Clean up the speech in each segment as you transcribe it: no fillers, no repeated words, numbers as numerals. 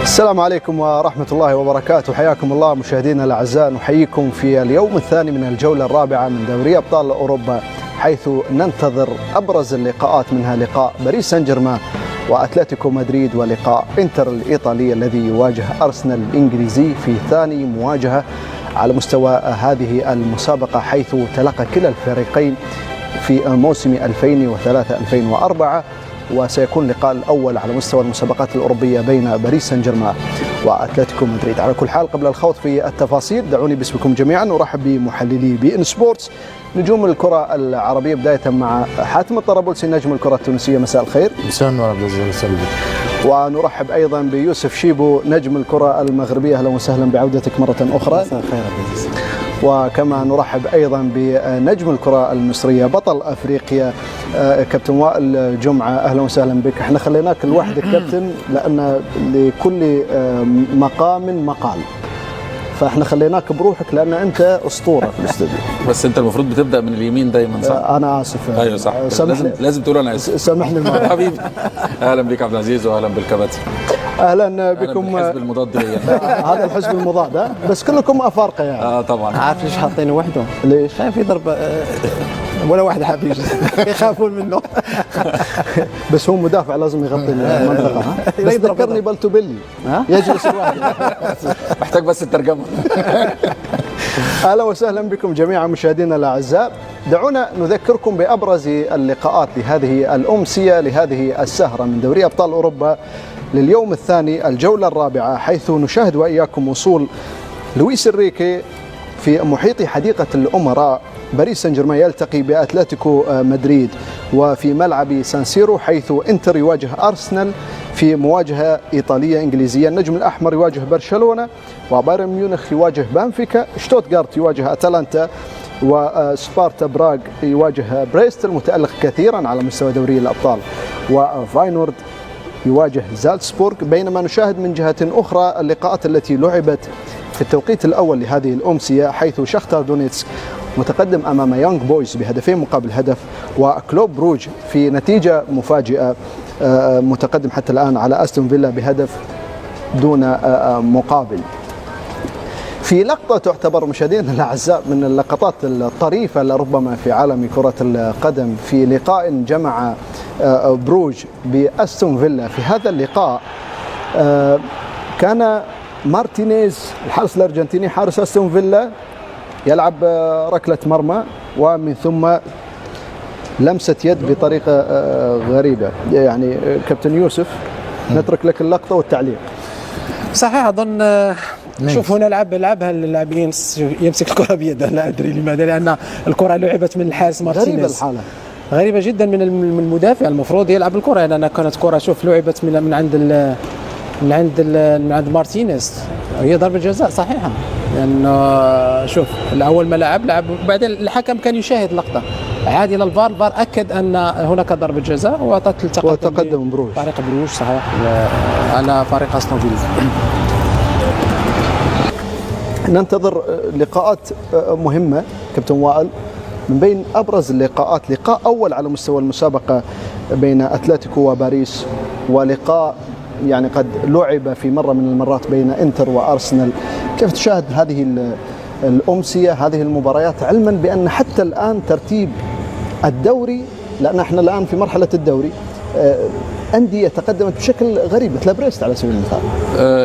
السلام عليكم ورحمة الله وبركاته. حياكم الله مشاهدينا الأعزاء، نحييكم في اليوم الثاني من الجولة الرابعة من دوري أبطال أوروبا، حيث ننتظر أبرز اللقاءات، منها لقاء باريس سان جيرمان وأتلتيكو مدريد، ولقاء إنتر الإيطالي الذي يواجه أرسنال الإنجليزي في ثاني مواجهة على مستوى هذه المسابقة، حيث تلقى كلا الفريقين في موسم 2003-2004، وسيكون اللقاء الأول على مستوى المسابقات الأوروبية بين باريس سان جيرمان وأتلتيكو مدريد. على كل حال، قبل الخوض في التفاصيل، دعوني باسمكم جميعا أرحب بمحللي بي إن سبورتس نجوم الكرة العربية، بداية مع حاتم الطرابلسي نجم الكرة التونسية. مساء الخير. مساء النور عبد العزيز. ونرحب أيضا بيوسف شيبو نجم الكرة المغربية. أهلا وسهلا بعودتك مرة أخرى. مساء الخير عبد العزيز. وكما نرحب أيضا بنجم الكرة المصرية بطل أفريقيا كابتن وائل جمعة. أهلا وسهلا بك. احنا خليناك لوحدك كابتن لأن لكل مقام مقال، فاحنا خليناك بروحك لأن أنت أسطورة في الاستوديو. بس أنت المفروض بتبدأ من اليمين دايما، صح؟ أنا آسف. أيوة صح. لازم تقول أنا آسف. سامحني حبيبي. أهلا بك عبد العزيز وأهلا بالكباتن. اهلا بكم. الحزب المضاد لي. هذا الحزب المضاد، بس كلكم افارقه يعني. طبعا. عارف ليش حاطينه وحده؟ ليش؟ كان في ضربه ولا واحد حاب يجلس يخافون منه. بس هو مدافع لازم يغطي المنطقه. بس ذكرني بلتوبيلي يجلس لوحده. محتاج بس الترجمه. اهلا وسهلا بكم جميعا مشاهدينا الاعزاء. دعونا نذكركم بابرز اللقاءات لهذه الامسيه، لهذه السهره من دوري ابطال اوروبا لليوم الثاني الجولة الرابعة، حيث نشاهد وإياكم وصول لويس إنريكي في محيط حديقة الأمراء. باريس سان جيرمان يلتقي بأتلتيكو مدريد وفي ملعب سان سيرو، حيث إنتر يواجه أرسنال في مواجهة إيطالية إنجليزية. النجم الأحمر يواجه برشلونة، وبايرن ميونخ يواجه بنفيكا، شتوتغارت يواجه أتلانتا، وسبارتا براغ يواجه بريست المتألق كثيرا على مستوى دوري الأبطال، وفاينورد يواجه زالتسبورغ. بينما نشاهد من جهة أخرى اللقاءات التي لعبت في التوقيت الأول لهذه الأمسية، حيث شختار دونيتسك متقدم أمام يونغ بويز بهدفين مقابل هدف، وكلوب بروج في نتيجة مفاجئة متقدم حتى الآن على أستون فيلا بهدف دون مقابل. في لقطة تعتبر مشاهدينا الأعزاء من اللقطات الطريفة لربما في عالم كرة القدم، في لقاء جمع بروج بأستون فيلا. في هذا اللقاء كان مارتينيز الحارس الأرجنتيني حارس أستون فيلا يلعب ركلة مرمى، ومن ثم لمسة يد بطريقة غريبة. يعني كابتن يوسف، نترك لك اللقطة والتعليق. صحيح. أظن شوف هنا لعبها اللاعبين يمسك الكرة بيده، لا أدري لماذا، لأن الكرة لعبت من الحارس مارتينيز. غريبة الحالة، غريبة جدا من المدافع. المفروض يلعب الكرة، لأنها كانت كرة شوف لعبت من عند مارتينيز. هي ضربة جزاء صحيحة، لأنه شوف الأول ما لعب وبعدين الحكم كان يشاهد لقطة عادي للفار، الفار أكد أن هناك ضربة جزاء وتقدم بروج. فريق بروج صحيح على فريق أستون فيلا. ننتظر لقاءات مهمة كابتن وائل. من بين أبرز اللقاءات لقاء أول على مستوى المسابقة بين أتلتيكو وباريس، ولقاء يعني قد لعب في مرة من المرات بين إنتر وأرسنال. كيف تشاهد هذه الأمسية، هذه المباريات، علما بأن حتى الآن ترتيب الدوري، لأن احنا الآن في مرحلة الدوري، أندية تقدمت بشكل غريب مثل بريست على سبيل المثال.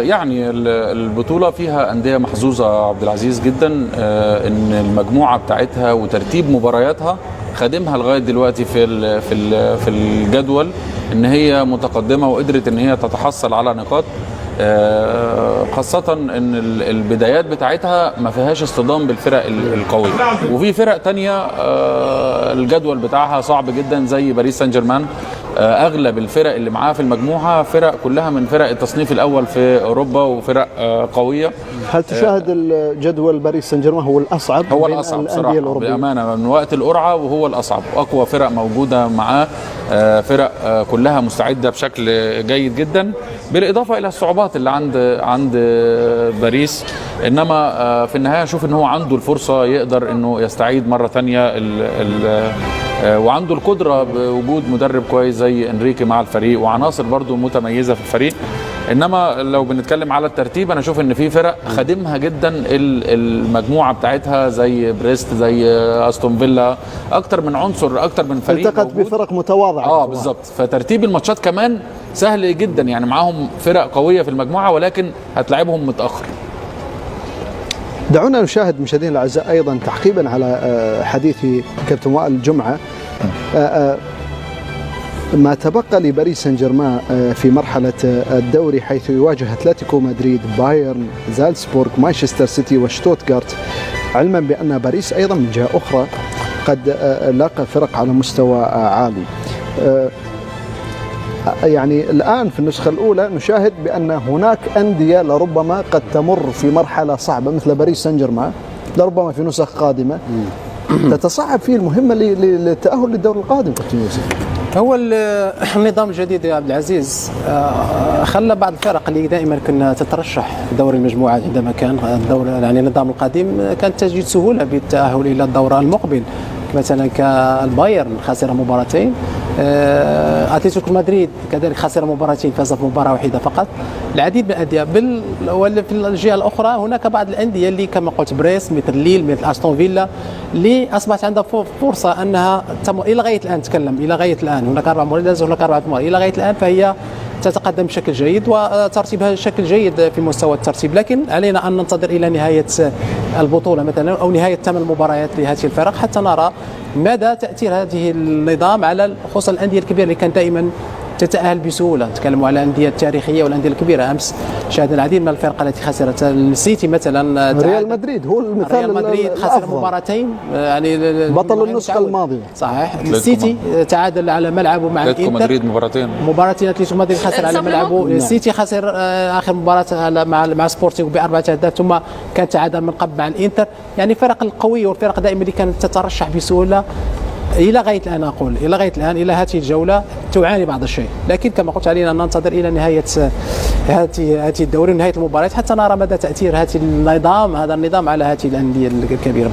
يعني البطولة فيها أندية محظوظة عبد العزيز جدا، إن المجموعة بتاعتها وترتيب مبارياتها خادمها لغاية دلوقتي في الجدول، إن هي متقدمة وقدرت إن هي تتحصل على نقاط، خاصة ان البدايات بتاعتها ما فيهاش اصطدام بالفرق القوية. وفي فرق تانية الجدول بتاعها صعب جدا زي باريس سان جيرمان. اغلب الفرق اللي معاها في المجموعة فرق كلها من فرق التصنيف الاول في اوروبا وفرق قوية. هل تشاهد الجدول باريس سان جيرمان هو الاصعب؟ هو الاصعب صراحة بأمانة من وقت القرعة، وهو الاصعب واقوى فرق موجودة معاه، فرق كلها مستعدة بشكل جيد جدا، بالاضافة الى الصعوبات اللي عند باريس. انما في النهايه اشوف ان هو عنده الفرصه يقدر انه يستعيد مره ثانيه وعنده القدره بوجود مدرب كويس زي انريكي مع الفريق وعناصر برضو متميزه في الفريق. انما لو بنتكلم على الترتيب انا اشوف ان في فرق خادمها جدا المجموعه بتاعتها زي بريست زي استون فيلا، اكتر من عنصر اكتر من فريق التقت بفرق متواضعه. بالظبط. فترتيب الماتشات كمان سهل جدا، يعني معاهم فرق قويه في المجموعه ولكن هتلعبهم متاخر. دعونا نشاهد مشاهدينا الاعزاء ايضا تعقيبا على حديث كابتن وائل الجمعه ما تبقى لباريس سان جيرمان في مرحلة الدوري، حيث يواجه أتلتيكو مدريد، بايرن، زالزبورغ، مانشستر سيتي وشتوتغارت، علما بأن باريس أيضا من جهة أخرى قد لاقى فرق على مستوى عالي. يعني الآن في النسخة الأولى نشاهد بأن هناك أندية لربما قد تمر في مرحلة صعبة مثل باريس سان جيرمان، لربما في نسخ قادمة تتصعب فيه المهمة للتأهل للدور القادم. هو النظام الجديد يا عبد العزيز خلى بعض الفرق اللي دائما كنا تترشح دوري المجموعات عندما كان الدور يعني النظام القديم كانت تجد سهوله بالتاهل الى الدور المقبل، مثلا كالبايرن خسر مباراتين، اتلتيكو مدريد كذلك خسر مباراتين، فاز في مباراه واحده فقط. العديد من الانديه في الجهه الاخرى هناك بعض الانديه اللي كما قلت بريس مثل ليل مثل استون فيلا اللي اصبحت عندها فرصه انها الى غايه الان تكلم الى غايه الان هناك 4 مباريات هناك 4 مباريات الى غايه الان، فهي تتقدم بشكل جيد وترتيبها بشكل جيد في مستوى الترتيب، لكن علينا ان ننتظر الى نهايه البطوله مثلا او نهايه 8 مباريات لهذه الفرق حتى نرى مدى تاثير هذه النظام على خصوصا الانديه الكبيره اللي كان دائما تتأهل بسهولة. نتكلم على الأندية التاريخية والأندية الكبيرة. أمس شاهدنا العديد من الفرق التي خسرت. السيتي مثلا، ريال مدريد هو المثال، ريال مدريد خسر مباراتين يعني بطل النسخة الماضية صحيح. السيتي تعادل على ملعبه مع أتلتيكو مدريد مباراتين أتلتيكو مدريد خسر على ملعبه. السيتي خسر آخر مباراة مع سبورتينغ ب4 أهداف، ثم كان تعادل من قبل مع الإنتر. يعني فرق القوية والفرق دائما اللي كانت تترشح بسهولة إلى غاية الآن، أقول إلى غاية الآن إلى هذه الجولة تعاني بعض الشيء، لكن كما قلت علينا أن ننتظر إلى نهاية هذه الدوري ونهاية المباريات حتى نرى مدى تأثير هذا النظام على هذه الأندية الكبيرة.